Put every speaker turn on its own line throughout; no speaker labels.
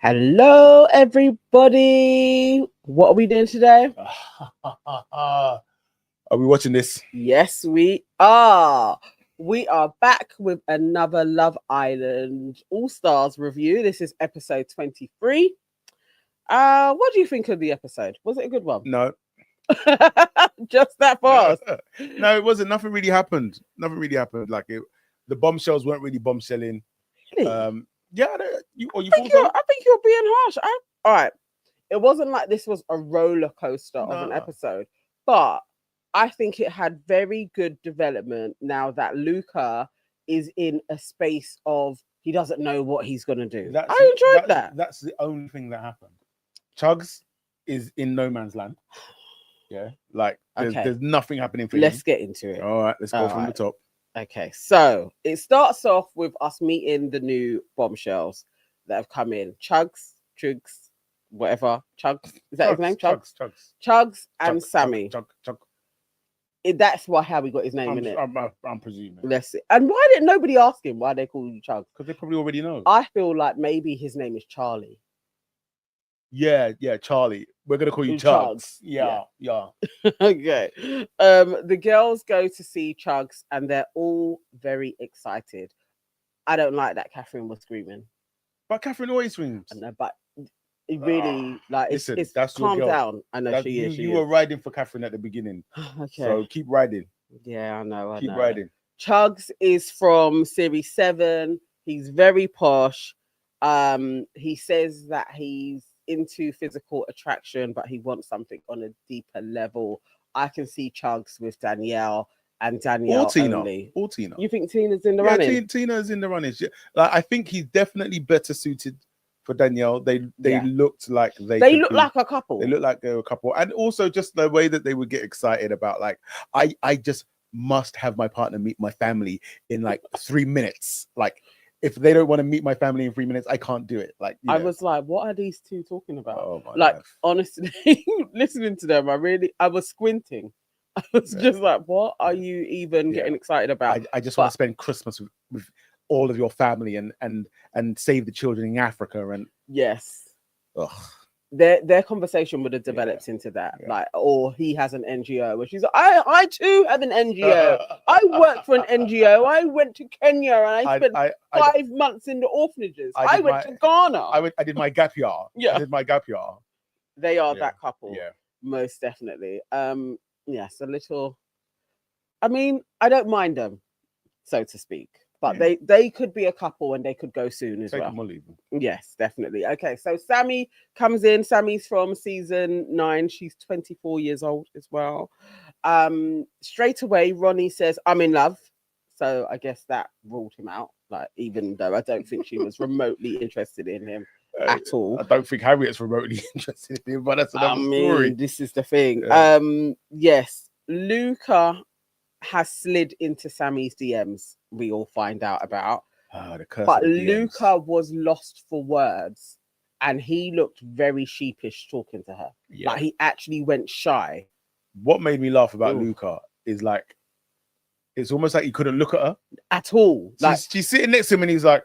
Hello, everybody. What are we doing today?
Are we watching this?
Yes, we are. We are back with another Love Island Allstars review. This is episode 23. What do you think of the episode? Was it a good one?
No.
Just that fast?
No, it wasn't. Nothing really happened. Like the bombshells weren't really bombshelling.
Really?
Yeah,
I think you're being harsh. All right. It wasn't like this was a roller coaster of an episode, but I think it had very good development now that Luca is in a space of he doesn't know what he's going to do. I enjoyed that.
That's the only thing that happened. Chugs is in no man's land. Yeah, like there's nothing happening for him.
Let's get into it.
All right, let's go from the top.
Okay, so it starts off with us meeting the new bombshells that have come in. Chugs, whatever. Chugs, is that his name? Chugs and SAMIE.
Chug.
That's how we got his name in it.
I'm presuming.
Let's see. And why didn't nobody ask him why they call you Chugs?
Because they probably already know.
I feel like maybe his name is Charlie.
Yeah, Charlie. We're gonna call you Chugs. Yeah.
Okay. The girls go to see Chugs and they're all very excited. I don't like that Catherine was screaming.
But Catherine always screams.
I know, but it really
listen,
it's
that's
calm down. I know she is.
You were riding for Catherine at the beginning.
Okay.
So keep riding.
Yeah, I know.
Keep riding.
Chugs is from series 7. He's very posh. He says that he's into physical attraction, but he wants something on a deeper level. I can see Chugs with Danielle and Danielle
or Tina.
Only.
Or Tina.
You think Tina's in the running?
Tina's in the running. Yeah. Like, I think he's definitely better suited for Danielle. They looked like
they look like a couple.
They look like they were a couple, and also just the way that they would get excited about like I just must have my partner meet my family in like 3 minutes. Like, if they don't want to meet my family in 3 minutes, I can't do it. Like,
I was like, what are these two talking about?
Oh my
like,
life.
Honestly, listening to them, I was squinting. I was just like, what are you even getting excited about?
I just want to spend Christmas with all of your family and save the children in Africa. And
yes.
Ugh.
Their conversation would have developed into that, like, or he has an NGO, which is I too have an NGO. I work for an NGO. I went to Kenya and I spent 5 months in the orphanages. I went to Ghana.
I did my gap year.
Yeah,
I did my gap year.
They are that couple.
Yeah,
most definitely. Yes, a little. I mean, I don't mind them, so to speak. But they could be a couple and they could go soon as well.
Take them or leave them.
Yes, definitely. Okay, so SAMIE comes in. SAMIE's from season 9. She's 24 years old as well. Straight away, Ronnie says, I'm in love. So I guess that ruled him out. Like, even though I don't think she was remotely interested in him at all.
I don't think Harriet's remotely interested in him, but that's another story.
This is the thing.
Yeah.
Yes, Luca has slid into SAMIE's DMs. We all find out about. But Luca was lost for words and he looked very sheepish talking to her. Like, he actually went shy.
What made me laugh about Luca is like, it's almost like he couldn't look at her
at all. Like,
she's sitting next to him and he's like,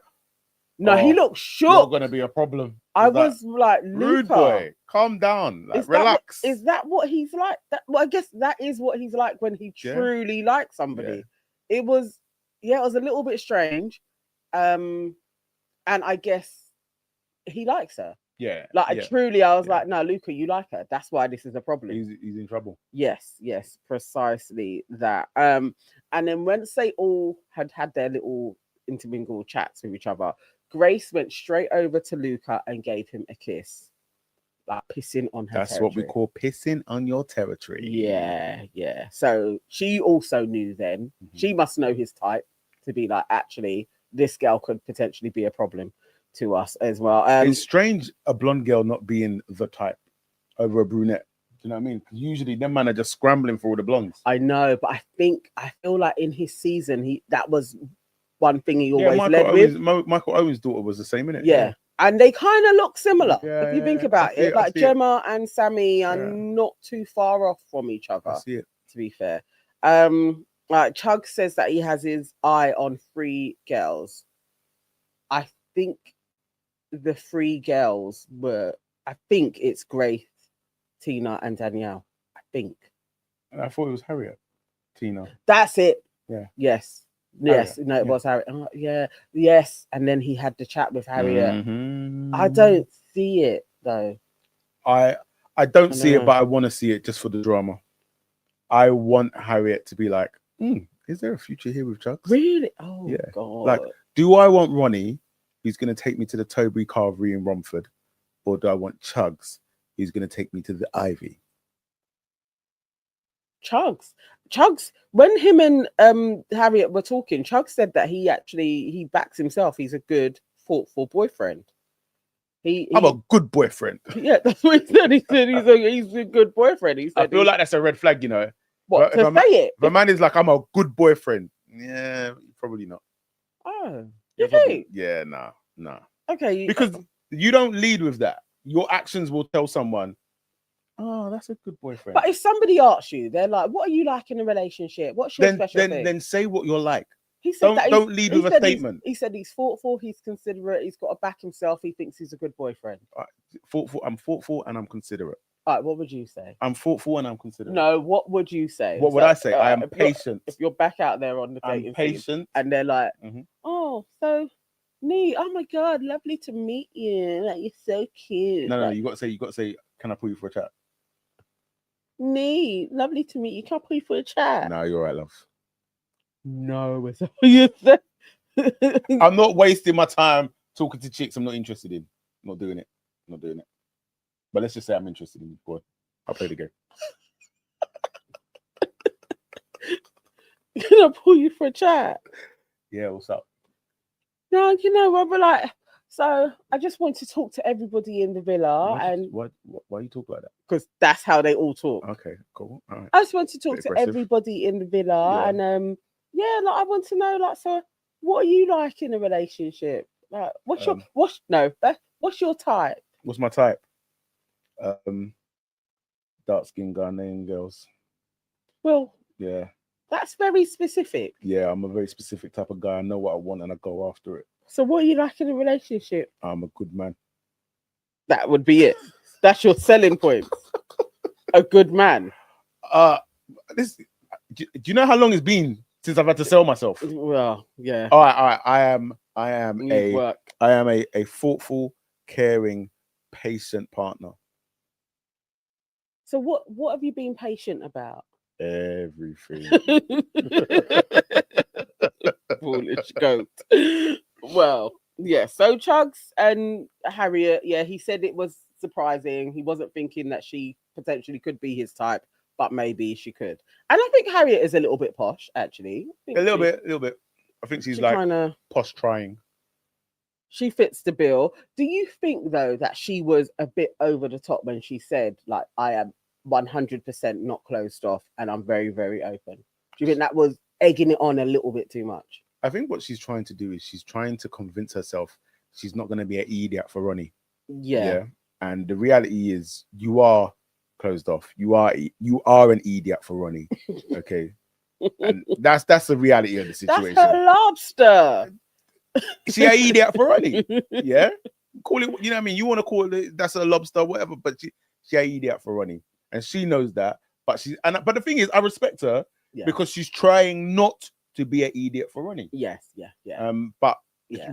no, he looked shook.
Not gonna be a problem.
I was like,
rude boy, calm down, like, relax.
Is that what he's like? Well, I guess that is what he's like when he truly likes somebody. It was a little bit strange. And I guess he likes her.
Yeah.
Truly, I was like, no, Luca, you like her. That's why this is a problem.
He's in trouble.
Yes, precisely that. And then once they all had their little intermingled chats with each other, Grace went straight over to Luca and gave him a kiss. Like, pissing on her territory.
What we call pissing on your territory.
Yeah. So she also knew then. She must know his type to be like, actually, this girl could potentially be a problem to us as well.
It's strange a blonde girl not being the type over a brunette. Do you know what I mean? Usually them men are just scrambling for all the blondes.
I know, but I feel like in his season, that was one thing he always led with.
Michael Owen's daughter was the same, innit?
Yeah. And they kind of look similar if you think about it. Like Gemma and SAMIE are not too far off from each other.
I see it.
To be fair. Like Chug says that he has his eye on 3 girls. I think the three girls were, I think it's Grace, Tina, and Danielle. I think.
And I thought it was Harriet, Tina.
That's it.
Yeah.
Yes.
Harriet,
Yes. No, it
yeah.
was Harriet. Oh, yeah. Yes. And then he had the chat with Harriet.
Mhm.
I don't see it though.
I don't
I
see it,
know.
but I want to see it just for the drama. I want Harriet to be like, is there a future here with Chugs?
Really? Oh
Yeah.
God.
Like, do I want Ronnie, who's going to take me to the Toby Carvery in Romford, or do I want Chugs, who's going to take me to the Ivy?
Chugs. When him and Harriet were talking, Chugs said that he backs himself. He's a good, thoughtful boyfriend.
I'm a good boyfriend.
Yeah, that's what he said. He said he's a good boyfriend. He said
I feel like that's a red flag, you know.
What, to say it?
If a man is like, I'm a good boyfriend, yeah, probably not.
Oh,
Yeah,
you think?
Yeah, nah.
Okay.
Because you don't lead with that. Your actions will tell someone, oh, that's a good boyfriend.
But if somebody asks you, they're like, what are you like in a relationship? What's your special thing?
Then say what you're like.
He said
don't lead with a statement.
He said he's thoughtful, he's considerate, he's got to back himself, he thinks he's a good boyfriend.
I'm thoughtful and I'm considerate.
All right, what would you say?
I'm thoughtful and I'm considerate.
No, what would you say?
What would I say? I am patient.
If you're back out there on the dating
I'm patient.
and they're like, oh, so Nii, oh my God, lovely to meet you. Like, you're so cute.
No,
like,
you got to say, can I pull you for a chat?
Nii, lovely to meet you. Can I pull you for a chat?
No, you're right, love.
No, it's what you said.
I'm not wasting my time talking to chicks I'm not interested in. I'm not doing it. But let's just say I'm interested in you. Go on. I'll play the game.
Can I pull you for a chat?
Yeah, what's up?
No, you know what, but like, so I just want to talk to everybody in the villa.
Why you talk like that?
Because that's how they all talk.
Okay, cool. All right.
I just want to talk to everybody in the villa, and like I want to know, like, so what are you like in a relationship? Like, what's your type?
What's my type? Dark skinned Ghanaian girls.
Well,
yeah,
that's very specific.
Yeah, I'm a very specific type of guy. I know what I want and I go after it.
So what are you like in a relationship?
I'm a good man.
That would be it. That's your selling point. A good man.
Do you know how long it's been since I've had to sell myself?
Well, yeah.
All right. I am a thoughtful, caring, patient partner.
So what have you been patient about?
Everything.
Foolish goat. Well, yeah. So Chugs and Harriet, yeah, he said it was surprising. He wasn't thinking that she potentially could be his type, but maybe she could. And I think Harriet is a little bit posh, actually.
A little bit. I think she's like kinda posh trying.
She fits the bill. Do you think though that she was a bit over the top when she said, like, I am 100% not closed off and I'm very, very open? Do you think that was egging it on a little bit too much?
I think what she's trying to do is she's trying to convince herself she's not going to be an idiot for Ronnie. Yeah. And the reality is you are closed off. You are an idiot for Ronnie. Okay. And that's the reality of the situation.
That's her lobster.
She an idiot for Ronnie. Yeah. Call it, you know what I mean? You want to call it that's a lobster, whatever, but she an idiot for Ronnie. And she knows that. But the thing is, I respect her because she's trying not to be an idiot for Ronnie.
Yes, yeah.
But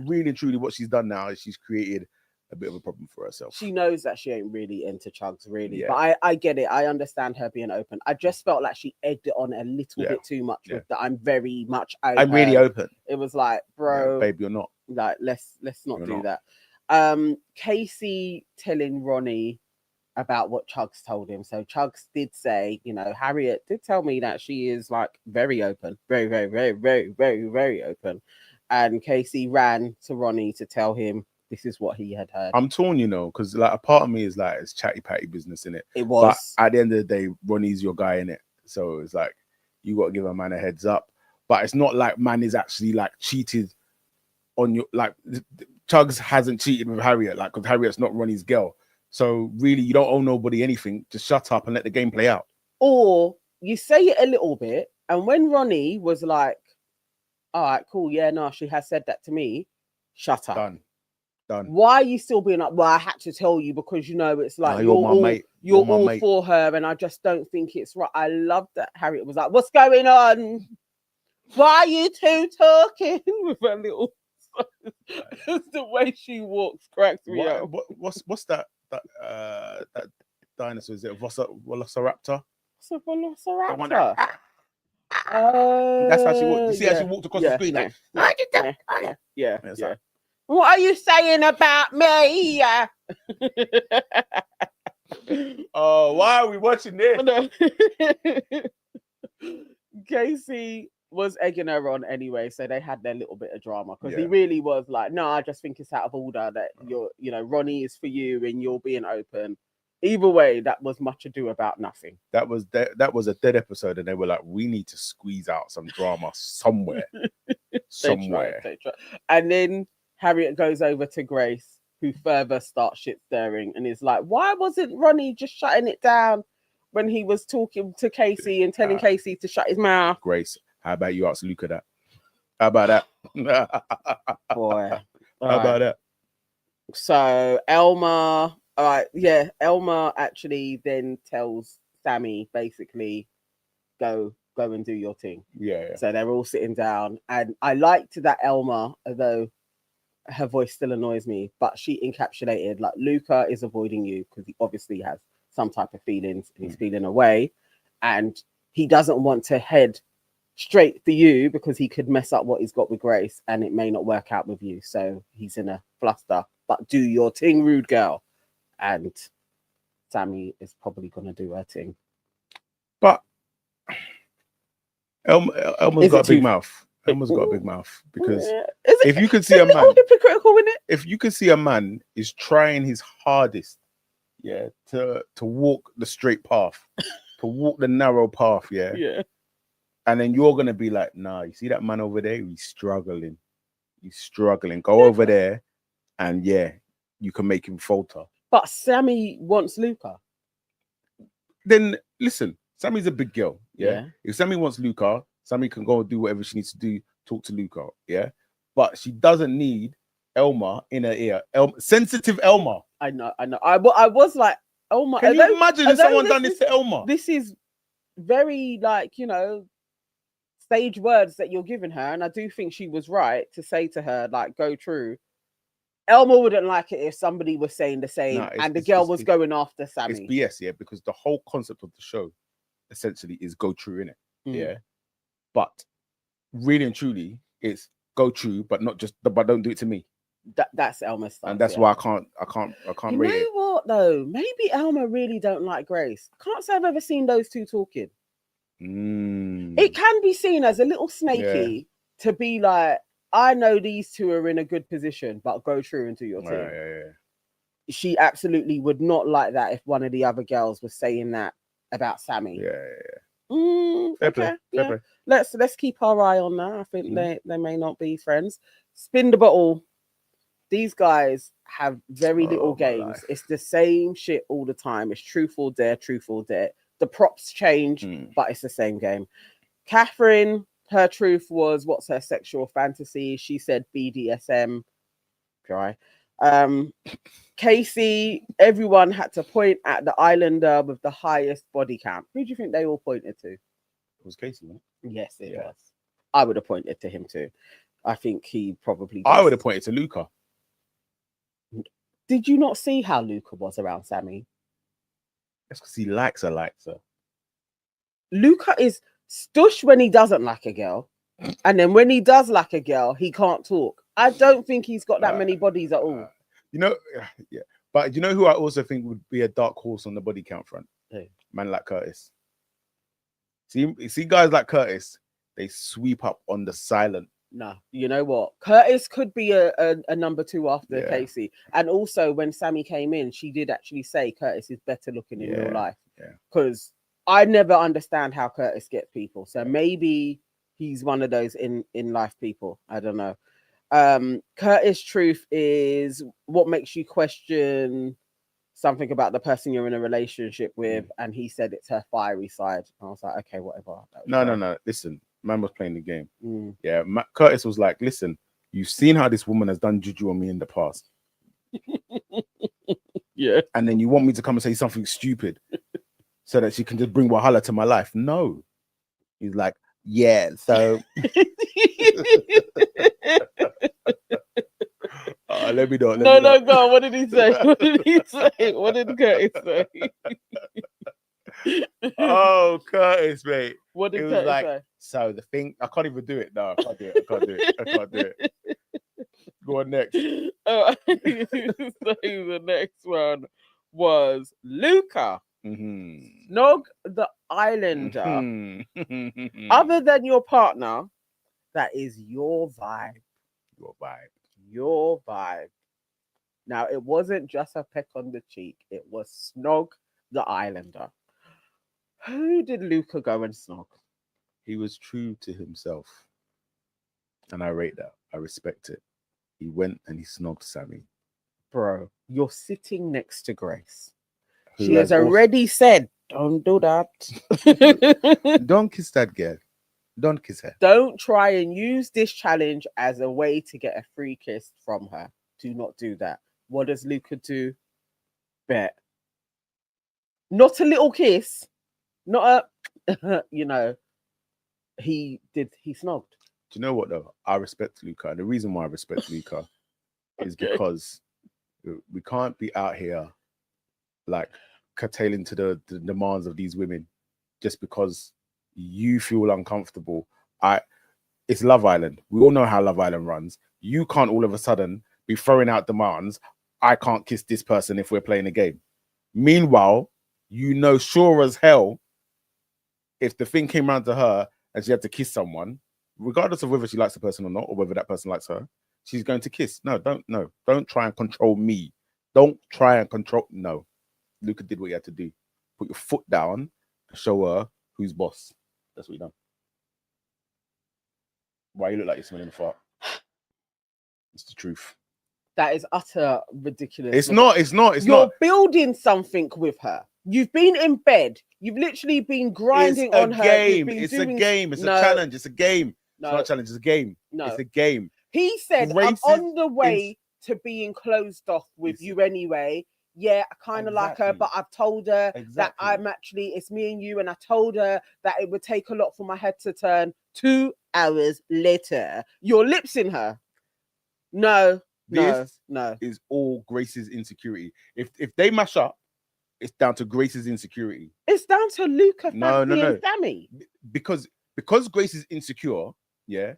really and truly what she's done now is she's created a bit of a problem for herself.
She knows that she ain't really into Chugs, really. Yeah. But I get it. I understand her being open. I just felt like she egged it on a little bit too much with that. I'm very much open.
I'm really open.
It was like, bro,
babe, you're not.
Like, let's not do that. Casey telling Ronnie about what Chugs told him. So Chugs did say, you know, Harriet did tell me that she is like very open, very, very, very, very, very, very open. And Casey ran to Ronnie to tell him this is what he had heard.
I'm torn, you know, because like a part of me is like, it's chatty patty business in it.
It was.
But at the end of the day, Ronnie's your guy in it. So it's like, you got to give a man a heads up. But it's not like man is actually like cheated on your, like Chugs hasn't cheated with Harriet, like, because Harriet's not Ronnie's girl. So really, you don't owe nobody anything. Just shut up and let the game play out.
Or you say it a little bit, and when Ronnie was like, all right, cool, yeah, no, she has said that to me, shut up.
Done. Done.
Why are you still being like, well, I had to tell you because you know it's like
You're my mate.
You're
my
all
mate.
for her, and I just don't think it's right. I love that Harriet was like, what's going on? Why are you two talking with her little the way she walks cracks me up.
What's that that dinosaur? Is it a velociraptor?
It's a velociraptor.
The one that- That's how she walked. You see how she walked across the screen like,
yeah.
like,
what are you saying about me?
oh, why are we watching this?
Casey was egging her on anyway, so they had their little bit of drama because he
Yeah.
really was like, no, I just think it's out of order that you're, you know, Ronnie is for you and you're being open. Either way, that was much ado about nothing.
That was a dead episode, and they were like, we need to squeeze out some drama somewhere.
They tried. And then Harriet goes over to Grace, who further starts shit stirring and is like, why wasn't Ronnie just shutting it down when he was talking to Casey and telling Casey to shut his mouth?
Grace, how about you ask Luca that? How about that?
Boy.
How about that?
So Elma, Elma actually then tells SAMIE basically, go and do your thing.
Yeah.
So they're all sitting down, and I liked that Elma, although her voice still annoys me, but she encapsulated like Luca is avoiding you because he obviously has some type of feelings and he's feeling away, and he doesn't want to head straight for you because he could mess up what he's got with Grace and it may not work out with you. So he's in a fluster, but do your thing, rude girl. And SAMIE is probably going to do her thing.
But Elma's got a big mouth. Elma's got a big mouth because if you could see a man,
hypocritical, isn't it?
If you could see a man is trying his hardest, to walk the straight path, to walk the narrow path, and then you're gonna be like, nah, you see that man over there? He's struggling. Go over there, and you can make him falter.
But SAMIE wants Luca.
Then listen, SAMIE's a big girl. Yeah. If SAMIE wants Luca, SAMIE can go and do whatever she needs to do, talk to Luca. Yeah. But she doesn't need Elma in her ear. Sensitive Elma.
I know. I was like, Elma.
Can you imagine if someone done this to Elma?
This is very like, you know, sage words that you're giving her. And I do think she was right to say to her, like, go true. Elma wouldn't like it if somebody was saying the same and the girl was going after SAMIE.
It's BS, because the whole concept of the show essentially is go true, innit? Yeah. But really and truly, it's go true, but don't do it to me.
That's Elma's stuff.
And that's why I can't rate it.
You know what though? Maybe Elma really don't like Grace. I can't say I've ever seen those two talking. It can be seen as a little snaky to be like, I know these two are in a good position, but go true and do your thing. She absolutely would not like that if one of the other girls was saying that about SAMIE.
Fair play.
Let's keep our eye on that. I think they may not be friends. Spin the bottle. These guys have very little games. It's the same shit all the time. It's truth or dare. The props change, but it's the same game. Catherine, her truth was, what's her sexual fantasy? She said BDSM. Dry. Casey, everyone had to point at the islander with the highest body count. Who do you think they all pointed to?
It was Casey, right?
Yes, it was. I would have pointed to him too. I think he probably does.
I would have pointed to Luca.
Did you not see how Luca was around SAMIE?
That's because he likes her.
Luca is stush when he doesn't like a girl. And then when he does like a girl, he can't talk. I don't think he's got that many bodies at all.
But you know who I also think would be a dark horse on the body count front? Man like Curtis. See guys like Curtis, they sweep up on the silent.
No, you know what? Curtis could be a number two after Casey. And also when SAMIE came in, she did actually say Curtis is better looking in real life. Because I never understand how Curtis gets people. So maybe he's one of those in life people. I don't know. Curtis' truth is what makes you question something about the person you're in a relationship with, and he said it's her fiery side. I was like, okay, whatever.
No. Listen, man was playing the game. Curtis was like, listen, you've seen how this woman has done juju on me in the past.
Yeah.
And then you want me to come and say something stupid so that she can just bring Wahala to my life. No. He's like, yeah, so let me know.
No, go on. What did he say? What did he say? What did Curtis say?
Oh, Curtis, mate.
What did
It was
Curtis
like,
say?
so the thing, I can't even do it. No, I can't do it. I can't do it. Go on next.
Oh, so the next one was Luca. Snog the Islander. Other than your partner, that is your vibe. Your vibe. Now, it wasn't just a peck on the cheek. It was snog the Islander. Who did Luca go and snog?
He was true to himself. And I rate that. I respect it. He went and he snogged SAMIE.
Bro, you're sitting next to Grace. She has already said, don't do that.
Don't kiss that girl. Don't kiss her.
Don't try and use this challenge as a way to get a free kiss from her. Do not do that. What does Luca do? Bet. Not a little kiss. Not a, he snogged.
Do you know what though? I respect Luca. And the reason why I respect Luca is because we can't be out here like curtailing to the demands of these women just because you feel uncomfortable. It's Love Island. We all know how Love Island runs. You can't all of a sudden be throwing out demands. I can't kiss this person if we're playing a game. Meanwhile, sure as hell, if the thing came around to her and she had to kiss someone, regardless of whether she likes the person or not, or whether that person likes her, she's going to kiss. Don't try and control me. No. Luca did what he had to do. Put your foot down and show her who's boss. That's what he done. Why you look like you're smelling a fart? It's the truth.
That is utter ridiculous.
It's not.
You're building something with her. You've been in bed. You've literally been grinding on her.
It's a game. It's a challenge. It's a game.
No.
It's not a challenge. It's a game.
No.
It's a game.
He said, I'm on the way to being closed off with you anyway. Yeah, I kind of like her, but I've told her that it's me and you. And I told her that it would take a lot for my head to turn. 2 hours later, your lips in her. No.
This is all Grace's insecurity. If they mash up, it's down to Grace's insecurity.
It's down to Luca,
no.
SAMIE.
Because Grace is insecure, yeah,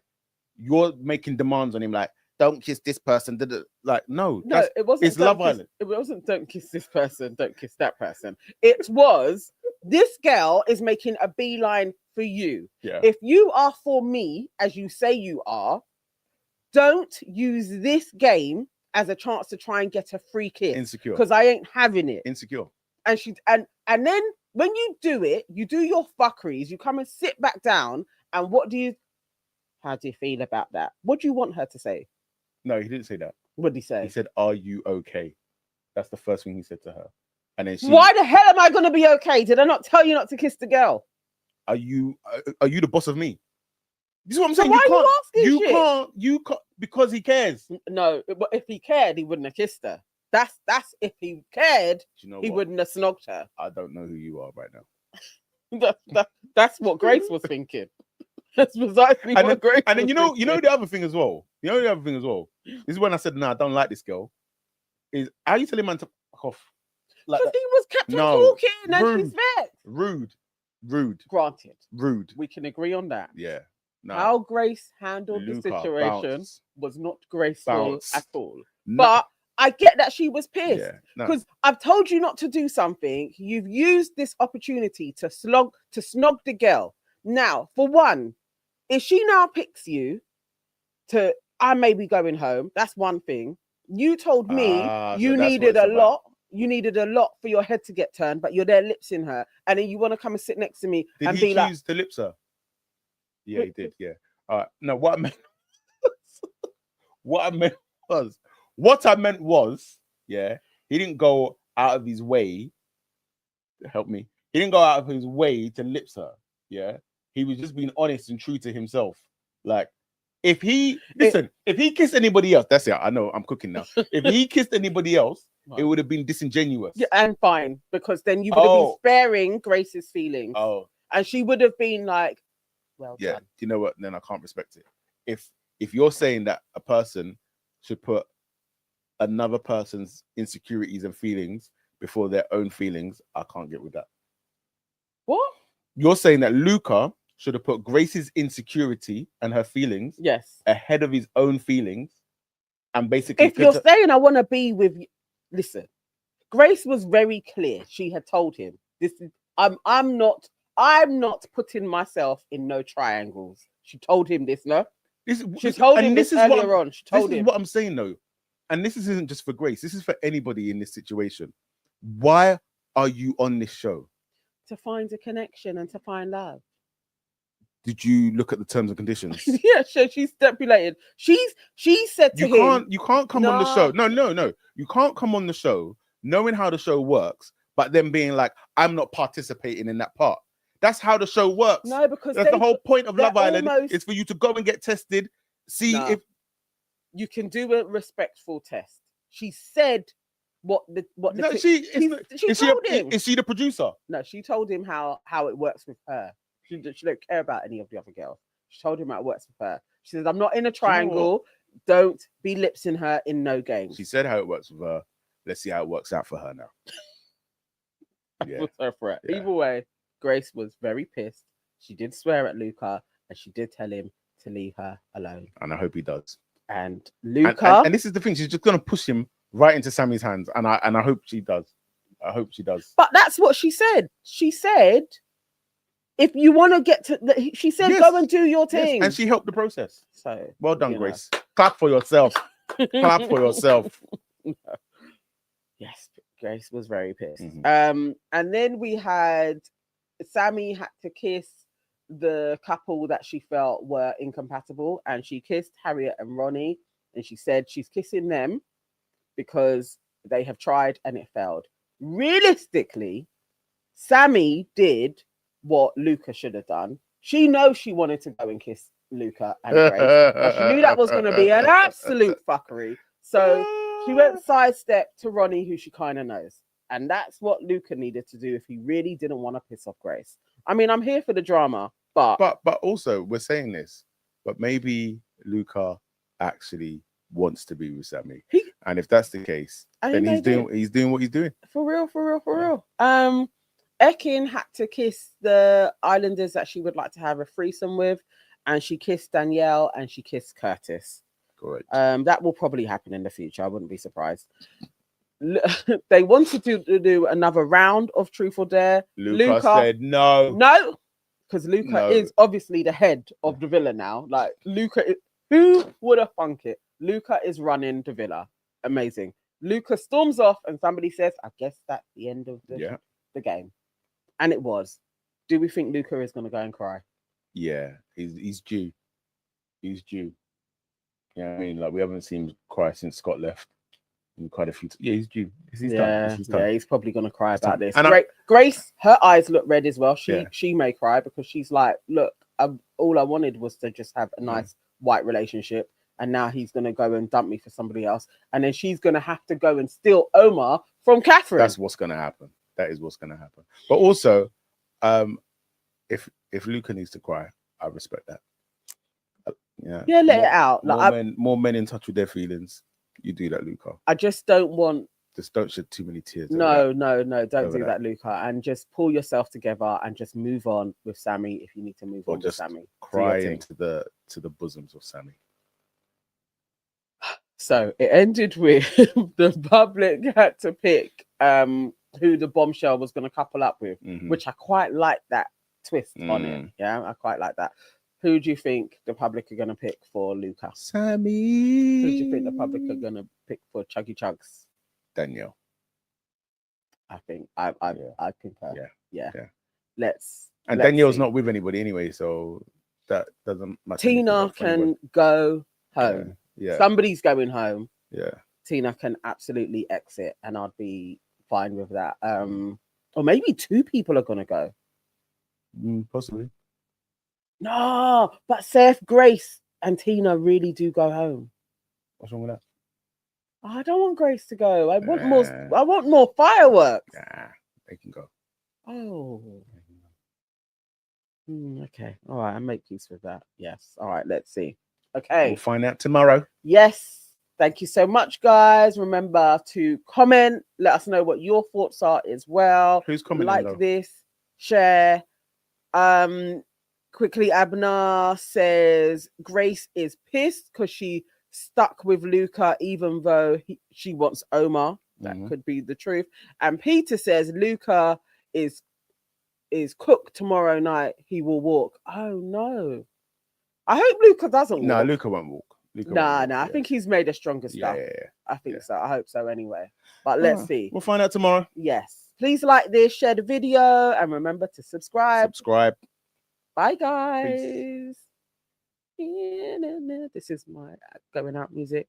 you're making demands on him like, don't kiss this person. Like, no,
it wasn't.
It's Love Island.
It wasn't don't kiss this person, don't kiss that person. It was this girl is making a beeline for you.
Yeah.
If you are for me, as you say you are, don't use this game as a chance to try and get a free kiss.
Insecure.
Because I ain't having it.
Insecure.
And then when you do it, you do your fuckeries, you come and sit back down, and how do you feel about that? What do you want her to say?
No, he didn't say that.
What did he say?
He said, are you okay? That's the first thing he said to her. And then
why the hell am I going to be okay? Did I not tell you not to kiss the girl?
Are you the boss of me? This is what I'm saying.
Why are you asking shit?
You can't, because he cares.
No, but if he cared, he wouldn't have kissed her. That's if he cared, he wouldn't have snogged her.
I don't know who you are right now.
That's what Grace was thinking. That's precisely what Grace.
And then you know the other thing as well. This is when I said, I don't like this girl. Is how you tell him man to fuck off?
Because he was kept on talking and she's vexed.
Rude.
Granted.
Rude.
We can agree on that.
Yeah. No.
How Grace handled the situation was not graceful at all.
No.
But I get that she was pissed
because
I've told you not to do something. You've used this opportunity to snog the girl. Now, for one, if she now picks you to, I may be going home. That's one thing. You told me you needed a lot. You needed a lot for your head to get turned, but you're there lips in her, and then you want to come and sit next to me and be like,
"Did he choose to lips her?" Yeah, he did. Yeah. No, what I meant was, yeah, he didn't go out of his way. Help me. He didn't go out of his way to lips her. Yeah, he was just being honest and true to himself. Like, if he kissed anybody else, that's it. I know I'm cooking now. If he kissed anybody else, It would have been disingenuous.
Yeah, and fine, because then you would have been sparing Grace's feelings.
Oh,
and she would have been like, well done.
You know what? Then I can't respect it. If you're saying that a person should put another person's insecurities and feelings before their own feelings, I can't get with that.
What?
You're saying that Luca should have put Grace's insecurity and her feelings ahead of his own feelings, and basically,
if you're saying I want to be with you, listen, Grace was very clear. She had told him, "This is I'm not putting myself in no triangles." She told him this, no? She told him this earlier on. She told him.
This is what I'm saying, though. And this isn't just for Grace. This is for anybody in this situation. Why are you on this show?
To find a connection and to find love.
Did you look at the terms and conditions?
Yeah, she stipulated. She said to him,
you can't come on the show. No. You can't come on the show knowing how the show works, but then being like, I'm not participating in that part. That's how the show works.
No, because
that's the whole point of Love Island is for you to go and get tested, see if
you can do a respectful test. She said
Is she the producer?
No, she told him how it works with her. She don't care about any of the other girls. She told him how it works with her. She says, I'm not in a triangle. Don't be lipsing her in no games.
She said how it works with her. Let's see how it works out for her now.
Yeah. Either way, Grace was very pissed. She did swear at Luca and she did tell him to leave her alone.
And I hope he does.
And Luca...
And this is the thing. She's just going to push him right into Sammy's hands. And I hope she does. I hope she does.
But that's what she said. She said... If you want to get to, she said, go and do your thing.
Yes. And she helped the process.
So
well done, Grace. Clap for yourself. Clap for yourself.
Yes, Grace was very pissed. And then we had SAMIE had to kiss the couple that she felt were incompatible, and she kissed Harriet and Ronnie, and she said she's kissing them because they have tried and it failed. Realistically, SAMIE did what Luca should have done. She knows she wanted to go and kiss Luca and Grace, but she knew that was going to be an absolute fuckery. So she went sidestep to Ronnie, who she kind of knows. And that's what Luca needed to do if he really didn't want to piss off Grace. I mean, I'm here for the drama, but
also we're saying this, but maybe Luca actually wants to be with SAMIE. And if that's the case, then he's doing what he's doing.
For real. Ekin had to kiss the islanders that she would like to have a threesome with, and she kissed Danielle and she kissed Curtis.
Correct.
That will probably happen in the future. I wouldn't be surprised. They wanted to do another round of Truth or Dare.
Luca said no,
because Luca is obviously the head of the villa now. Like who would have thunk it? Luca is running the villa. Amazing. Luca storms off, and somebody says, "I guess that's the end of the game." And it was. Do we think Luca is going to go and cry?
Yeah, he's due. He's due. Yeah, I mean, like we haven't seen him cry since Scott left. In quite a few. Yeah, he's due. He's done.
Yeah, he's probably going to cry about this. And Grace, her eyes look red as well. She may cry because she's like, look, all I wanted was to just have a nice white relationship, and now he's going to go and dump me for somebody else, and then she's going to have to go and steal Omar from Catherine.
That's what's going to happen. That is what's going to happen. But also, if Luca needs to cry, I respect that.
Let it out.
More men in touch with their feelings. You do that, Luca.
I just don't want.
Just don't shed too many tears.
No, don't do that, Luca. And just pull yourself together and just move on with SAMIE if you need to move on with SAMIE.
Cry into the bosoms of SAMIE.
So it ended with the public had to pick who the bombshell was going to couple up with, which I quite like that twist on it. Yeah, I quite like that. Who do you think the public are going to pick for Luca?
SAMIE.
Who do you think the public are going to pick for Chuggy Chugs?
Danielle.
I think I concur. Yeah. Let's.
Danielle's not with anybody anyway, so that doesn't matter.
Tina can go home.
Yeah.
Somebody's going home.
Yeah.
Tina can absolutely exit, and I'd be fine with that. Or maybe two people are going to go.
Possibly.
No, but Seth, Grace, and Tina really do go home.
What's wrong with that?
I don't want Grace to go. I want
Nah.
more. I want more fireworks.
Nah, they can go.
Oh. Okay. All right. I make peace with that. Yes. All right. Let's see. Okay.
We'll find out tomorrow.
Yes. Thank you so much, guys. Remember to comment. Let us know what your thoughts are as well.
Who's commenting?
Like
though?
this, share. Quickly, Abner says Grace is pissed because she stuck with Luca, even though she wants Omar. That could be the truth. And Peter says Luca is cooked tomorrow night. He will walk. Oh no! I hope Luca doesn't walk.
No, Luca won't walk.
Nah. I think he's made a stronger stuff.
Yeah.
I think so. I hope so anyway. But let's see.
We'll find out tomorrow.
Yes. Please like this, share the video, and remember to subscribe. Bye, guys. This is my going out music.